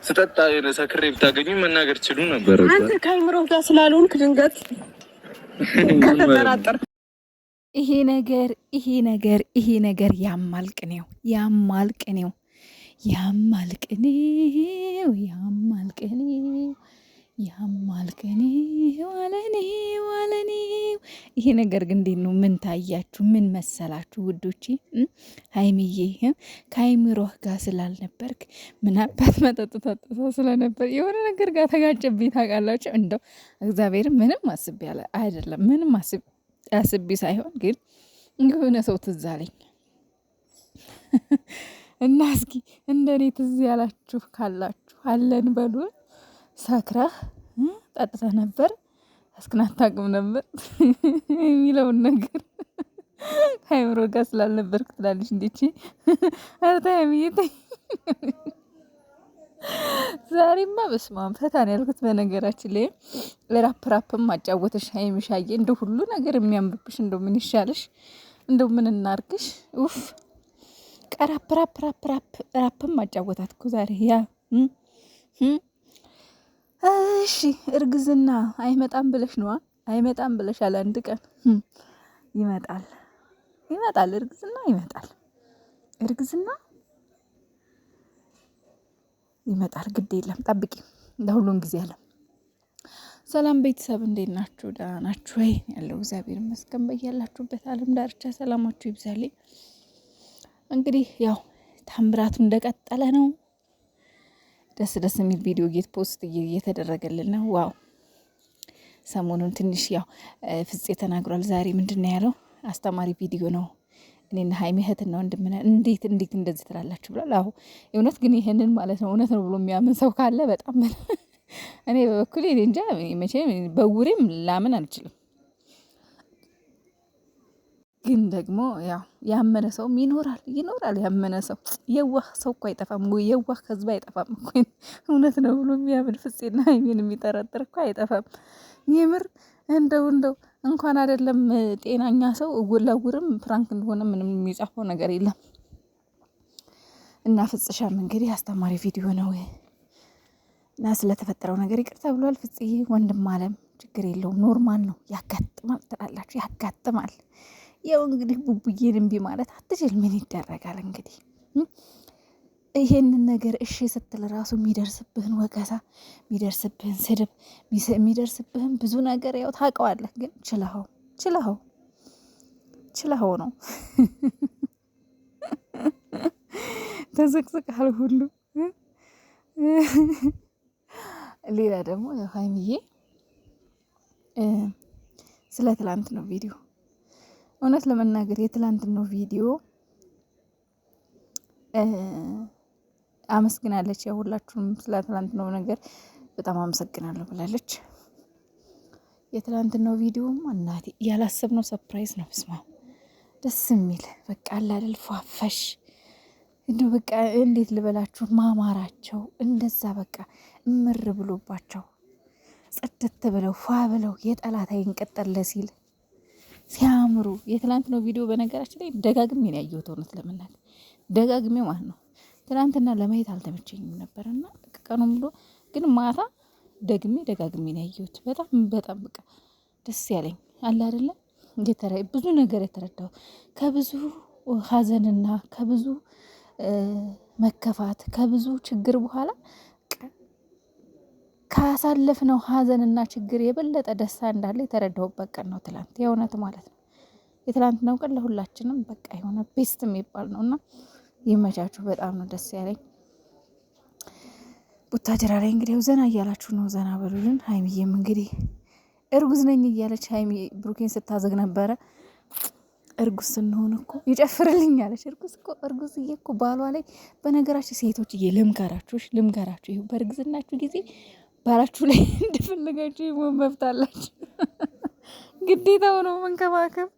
ስጠጣ የሆነ ሰክሬ ብታገኙኝ መናገር ትችሉ ነበር። አንተ ከአይምሮህ ጋር ስላልሆንክ ድንገት ከተጠራጠር ይሄ ነገር ያማልቅኔው ዋለኔ። ይሄ ነገር ግን እንዴት ነው? ምን ታያችሁ? ምን መሰላችሁ ውዶቼ? ሀይሚዬ ከአይምሮህ ጋር ስላልነበርክ ምናልባት መጠጥ ጠጥተው ስለነበር የሆነ ነገር ጋር ተጋጨብኝ ታውቃላችሁ። እንደው እግዚአብሔር ምንም አስቤ ያለ አይደለም፣ ምንም አስቤ ሳይሆን ግን የሆነ ሰው ትዝ አለኝ እና እስኪ እንደኔ ትዝ ያላችሁ ካላችሁ አለን በሉ። ሰክረህ ጠጥተህ ነበር አስክናታቅም ነበር የሚለውን ነገር ከአይምሮ ጋር ስላልነበርክ ትላለች። እንዴች አርታ የሚይተኝ ዛሬማ በስማም ፈታን ያልኩት። በነገራችን ላይ ራፕም አጫወተሽ ሀይሚሻዬ። እንደ ሁሉ ነገር የሚያምርብሽ እንደው ምን ይሻልሽ? እንደው ምን እናርግሽ? ኡፍ ራፕም አጫወታት እኮ ዛሬ ያ እሺ እርግዝና አይመጣም ብለሽ ነዋ። አይመጣም ብለሽ አለ አንድ ቀን ይመጣል። እርግዝና ይመጣል። ግድ የለም ጠብቂ፣ ለሁሉም ጊዜ አለ። ሰላም ቤተሰብ እንዴት ናችሁ? ደህና ናችሁ ወይ? ያለው እግዚአብሔር ይመስገን። በያላችሁበት ዓለም ዳርቻ ሰላማችሁ ይብዛልኝ። እንግዲህ ያው ታምራቱ እንደቀጠለ ነው። ደስ የሚል ቪዲዮ ፖስት እየተደረገልን ነው። ዋው ሰሞኑን ትንሽ ያው ፍፄ ተናግሯል። ዛሬ ምንድን ነው ያለው? አስተማሪ ቪዲዮ ነው። እኔና ሀይሚ እህትና ወንድምና እንዴት እንደዚህ ትላላችሁ ብሏል። አሁ እውነት ግን ይሄንን ማለት ነው እውነት ነው ብሎ የሚያምን ሰው ካለ በጣም እኔ በበኩሌ እንጃ መቼም በውሬም ላምን አልችልም። ግን ደግሞ ያው ያመነ ሰውም ይኖራል። ያመነ ሰው የዋህ ሰው እኮ አይጠፋም። የዋህ ህዝብ አይጠፋም እኮ እውነት ነው ብሎ የሚያምን ፍፄና ሀይሚን የሚጠረጥር እኮ አይጠፋም። የምር እንደው እንኳን አይደለም ጤናኛ ሰው እውላውርም ፍራንክ እንደሆነ ምንም የሚጻፈው ነገር የለም። እና ፍጽሻም እንግዲህ አስተማሪ ቪዲዮ ነው እና ስለተፈጠረው ነገር ይቅርታ ብሏል። ፍፄ ወንድም አለም ችግር የለውም ኖርማል ነው። ያጋጥማል ትላላችሁ፣ ያጋጥማል። ያው እንግዲህ ቡቡዬን እምቢ ማለት አትችል። ምን ይደረጋል እንግዲህ ይሄንን ነገር እሺ ስትል ራሱ የሚደርስብህን ወቀሳ፣ የሚደርስብህን ስድብ፣ የሚደርስብህን ብዙ ነገር ያው ታውቀዋለህ። ግን ችለኸው ነው ተዘቅዝቃል ሁሉ። ሌላ ደግሞ ያው ሀይሚዬ ስለ ትላንት ነው ቪዲዮ እውነት ለመናገር የትላንት ነው ቪዲዮ አመስግናለች። ያው ሁላችሁም ስለ ትላንት ነው ነገር በጣም አመሰግናለሁ ብላለች። የትላንት ነው ቪዲዮ እናቴ ያላሰብነው ሰርፕራይዝ ነው። ስማ ደስ የሚል በቃ አላደል ፏፈሽ እንደው በቃ እንዴት ልበላችሁ ማማራቸው እንደዛ በቃ እምር ብሎባቸው ጽድት ብለው ፏ ብለው የጠላት አይንቀጠለ ሲል ሲያምሩ የትላንት ነው ቪዲዮ። በነገራችን ላይ ደጋግሜ ነው ያየሁት፣ እውነት ለመናገር ደጋግሜ ማለት ነው። ትላንትና ለማየት አልተመቸኝም ነበርና ቀኑን ብሎ ግን ማታ ደጋግሜ ነው ያየሁት። በጣም በቃ ደስ ያለኝ አለ አይደለ ብዙ ነገር የተረዳው ከብዙ ሀዘንና ከብዙ መከፋት ከብዙ ችግር በኋላ ካሳለፍነው ሀዘንና ችግር የበለጠ ደስታ እንዳለ የተረዳሁበት ቀን ነው ትላንት፣ የእውነት ማለት ነው። የትላንትናው ቀን ለሁላችንም በቃ የሆነ ቤስት የሚባል ነውና ይመቻችሁ። በጣም ነው ደስ ያለኝ። ቡታጅራ ላይ እንግዲህ ዘና እያላችሁ ነው፣ ዘና በሉልን። ሀይሚዬም እንግዲህ እርጉዝ ነኝ እያለች ሀይሚ ብሩኬን ስታዘግ ነበረ። እርጉዝ ስንሆን እኮ ይጨፍርልኝ አለች። እርጉዝዬ እኮ ባሏ ላይ በነገራችሁ ሴቶችዬ ልምከራችሁ፣ ይኸው በእርግዝናችሁ ጊዜ ባላችሁ ላይ እንደፈለጋችሁ መብት አላችሁ። ግዴታው ነው መንከባከብ።